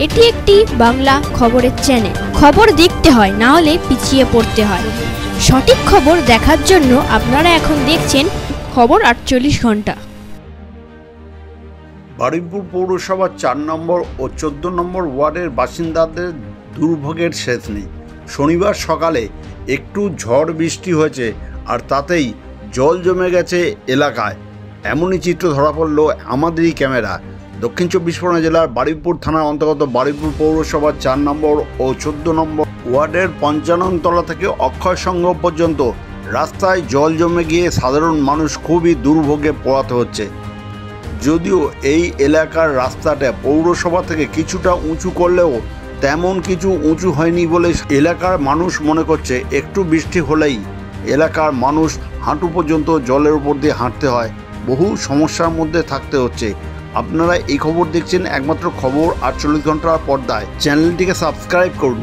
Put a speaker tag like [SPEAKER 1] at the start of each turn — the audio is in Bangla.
[SPEAKER 1] এটি একটি বাংলা খবরের চ্যানেল। খবর দেখতে হয়, না হলে পিছিয়ে পড়তে হয়। সঠিক খবর দেখার জন্য আপনারা এখন দেখছেন খবর 48 ঘন্টা।
[SPEAKER 2] বারুইপুর পৌরসভার 4 নম্বর ও 14 নম্বর ওয়ার্ডের বাসিন্দাদের দুর্ভোগের শেষ নেই। শনিবার সকালে একটু ঝড় বৃষ্টি হয়েছে, আর তাতেই জল জমে গেছে এলাকায়। এমনই চিত্র ধরা পড়ল আমাদেরই ক্যামেরা। দক্ষিণ 24 পরগনা জেলার বারুইপুর থানার অন্তর্গত বারুইপুর পৌরসভার 4 নম্বর ও 14 নম্বর ওয়ার্ডের 55 তলা থেকে অক্ষয় সংঘ পর্যন্ত রাস্তায় জল জমে গিয়ে সাধারণ মানুষ খুবই দুর্ভোগে পোড়াতে হচ্ছে। যদিও এই এলাকার রাস্তাটা পৌরসভা থেকে কিছুটা উঁচু করলেও তেমন কিছু উঁচু হয়নি বলে এলাকার মানুষ মনে করছে। একটু বৃষ্টি হলেই এলাকার মানুষ হাঁটু পর্যন্ত জলের উপর দিয়ে হাঁটতে হয়, বহু সমস্যার মধ্যে থাকতে হচ্ছে। আপনারা এই খবর দেখছেন একমাত্র খবর 48 ঘন্টার পর্দায়। চ্যানেলটিকে সাবস্ক্রাইব করুন।